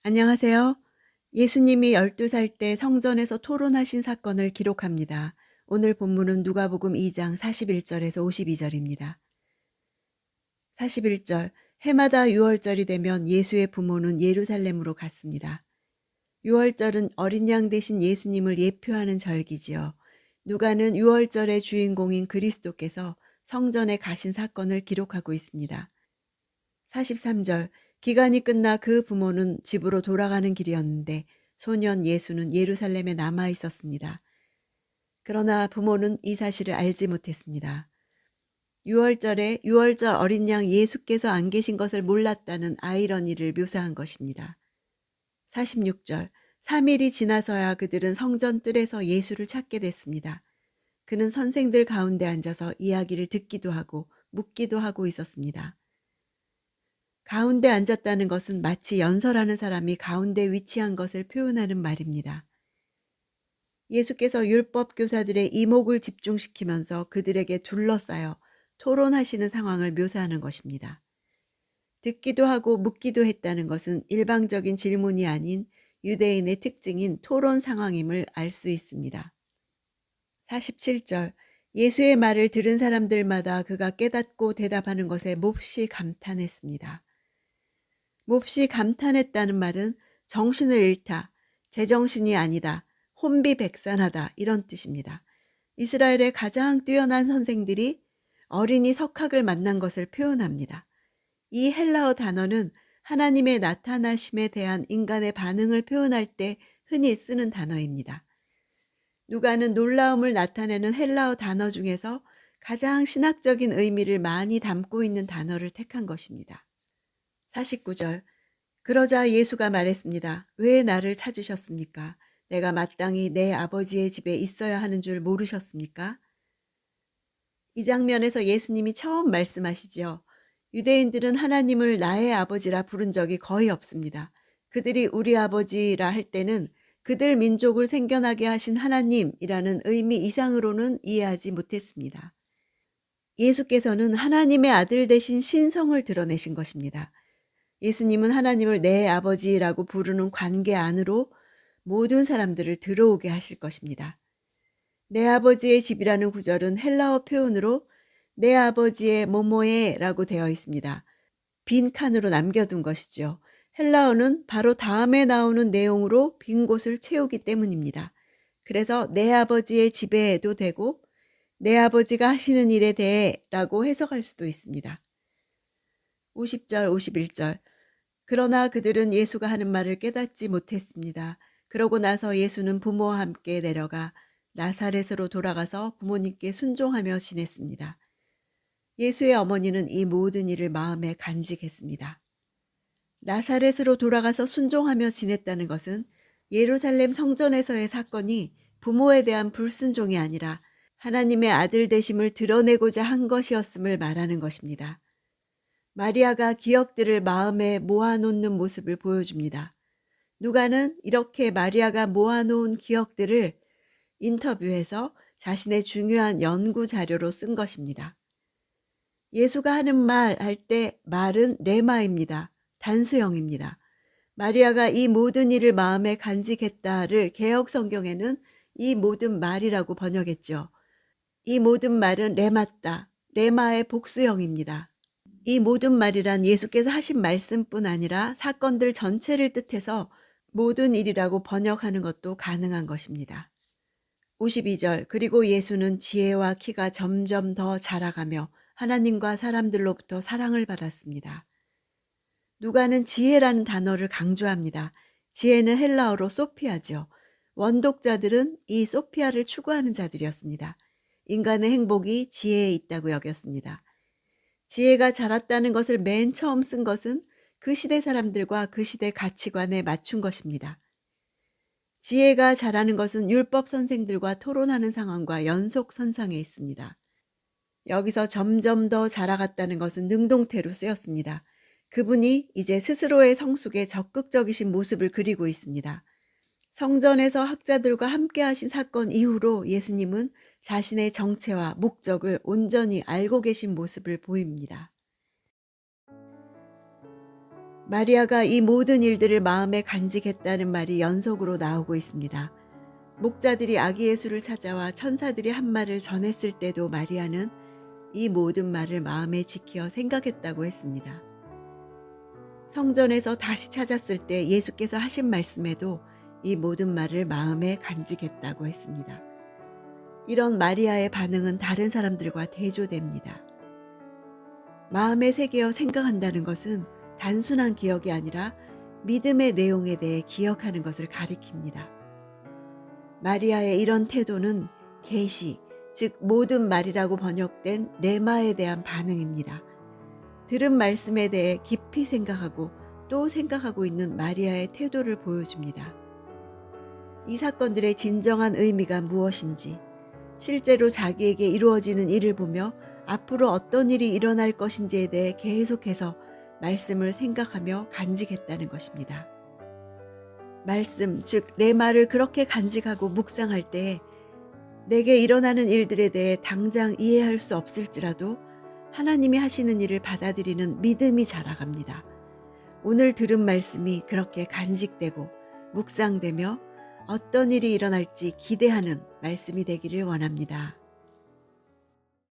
안녕하세요. 예수님이 12살 때 성전에서 토론하신 사건을 기록합니다. 오늘 본문은 누가복음 2장 41절에서 52절입니다. 41절, 해마다 유월절이 되면 예수의 부모는 예루살렘으로 갔습니다. 유월절은 어린 양 대신 예수님을 예표하는 절기지요. 누가는 유월절의 주인공인 그리스도께서 성전에 가신 사건을 기록하고 있습니다. 43절, 기간이 끝나 그 부모는 집으로 돌아가는 길이었는데 소년 예수는 예루살렘에 남아 있었습니다. 그러나 부모는 이 사실을 알지 못했습니다. 유월절에 유월절 어린 양 예수께서 안 계신 것을 몰랐다는 아이러니를 묘사한 것입니다. 46절, 3일이 지나서야 그들은 성전 뜰에서 예수를 찾게 됐습니다. 그는 선생들 가운데 앉아서 이야기를 듣기도 하고 묻기도 하고 있었습니다. 가운데 앉았다는 것은 마치 연설하는 사람이 가운데 위치한 것을 표현하는 말입니다. 예수께서 율법 교사들의 이목을 집중시키면서 그들에게 둘러싸여 토론하시는 상황을 묘사하는 것입니다. 듣기도 하고 묻기도 했다는 것은 일방적인 질문이 아닌 유대인의 특징인 토론 상황임을 알 수 있습니다. 47절, 예수의 말을 들은 사람들마다 그가 깨닫고 대답하는 것에 몹시 감탄했습니다. 몹시 감탄했다는 말은 정신을 잃다, 제정신이 아니다, 혼비백산하다 이런 뜻입니다. 이스라엘의 가장 뛰어난 선생들이 어린이 석학을 만난 것을 표현합니다. 이 헬라어 단어는 하나님의 나타나심에 대한 인간의 반응을 표현할 때 흔히 쓰는 단어입니다. 누가는 놀라움을 나타내는 헬라어 단어 중에서 가장 신학적인 의미를 많이 담고 있는 단어를 택한 것입니다. 49절, 그러자 예수가 말했습니다. 왜 나를 찾으셨습니까? 내가 마땅히 내 아버지의 집에 있어야 하는 줄 모르셨습니까? 이 장면에서 예수님이 처음 말씀하시지요. 유대인들은 하나님을 나의 아버지라 부른 적이 거의 없습니다. 그들이 우리 아버지라 할 때는 그들 민족을 생겨나게 하신 하나님이라는 의미 이상으로는 이해하지 못했습니다. 예수께서는 하나님의 아들 되신 신성을 드러내신 것입니다. 예수님은 하나님을 내 아버지라고 부르는 관계 안으로 모든 사람들을 들어오게 하실 것입니다. 내 아버지의 집이라는 구절은 헬라어 표현으로 내 아버지의 뭐뭐에라고 되어 있습니다. 빈 칸으로 남겨둔 것이죠. 헬라어는 바로 다음에 나오는 내용으로 빈 곳을 채우기 때문입니다. 그래서 내 아버지의 집에도 되고 내 아버지가 하시는 일에 대해라고 해석할 수도 있습니다. 50절, 51절, 그러나 그들은 예수가 하는 말을 깨닫지 못했습니다. 그러고 나서 예수는 부모와 함께 내려가 나사렛으로 돌아가서 부모님께 순종하며 지냈습니다. 예수의 어머니는 이 모든 일을 마음에 간직했습니다. 나사렛으로 돌아가서 순종하며 지냈다는 것은 예루살렘 성전에서의 사건이 부모에 대한 불순종이 아니라 하나님의 아들 되심을 드러내고자 한 것이었음을 말하는 것입니다. 마리아가 기억들을 마음에 모아놓는 모습을 보여줍니다. 누가는 이렇게 마리아가 모아놓은 기억들을 인터뷰해서 자신의 중요한 연구 자료로 쓴 것입니다. 예수가 하는 말 할 때 말은 레마입니다. 단수형입니다. 마리아가 이 모든 일을 마음에 간직했다를 개역 성경에는 이 모든 말이라고 번역했죠. 이 모든 말은 레마다, 레마의 복수형입니다. 이 모든 말이란 예수께서 하신 말씀뿐 아니라 사건들 전체를 뜻해서 모든 일이라고 번역하는 것도 가능한 것입니다. 52절, 그리고 예수는 지혜와 키가 점점 더 자라가며 하나님과 사람들로부터 사랑을 받았습니다. 누가는 지혜라는 단어를 강조합니다. 지혜는 헬라어로 소피아죠. 원독자들은 이 소피아를 추구하는 자들이었습니다. 인간의 행복이 지혜에 있다고 여겼습니다. 지혜가 자랐다는 것을 맨 처음 쓴 것은 그 시대 사람들과 그 시대 가치관에 맞춘 것입니다. 지혜가 자라는 것은 율법 선생들과 토론하는 상황과 연속선상에 있습니다. 여기서 점점 더 자라갔다는 것은 능동태로 쓰였습니다. 그분이 이제 스스로의 성숙에 적극적이신 모습을 그리고 있습니다. 성전에서 학자들과 함께 하신 사건 이후로 예수님은 자신의 정체와 목적을 온전히 알고 계신 모습을 보입니다. 마리아가 이 모든 일들을 마음에 간직했다는 말이 연속으로 나오고 있습니다. 목자들이 아기 예수를 찾아와 천사들이 한 말을 전했을 때도 마리아는 이 모든 말을 마음에 지켜 생각했다고 했습니다. 성전에서 다시 찾았을 때 예수께서 하신 말씀에도 이 모든 말을 마음에 간직했다고 했습니다. 이런 마리아의 반응은 다른 사람들과 대조됩니다. 마음에 새겨 생각한다는 것은 단순한 기억이 아니라 믿음의 내용에 대해 기억하는 것을 가리킵니다. 마리아의 이런 태도는 계시, 즉 모든 말이라고 번역된 레마에 대한 반응입니다. 들은 말씀에 대해 깊이 생각하고 또 생각하고 있는 마리아의 태도를 보여줍니다. 이 사건들의 진정한 의미가 무엇인지, 실제로 자기에게 이루어지는 일을 보며 앞으로 어떤 일이 일어날 것인지에 대해 계속해서 말씀을 생각하며 간직했다는 것입니다. 말씀, 즉 레마를 그렇게 간직하고 묵상할 때 내게 일어나는 일들에 대해 당장 이해할 수 없을지라도 하나님이 하시는 일을 받아들이는 믿음이 자라갑니다. 오늘 들은 말씀이 그렇게 간직되고 묵상되며 어떤 일이 일어날지 기대하는 말씀이 되기를 원합니다.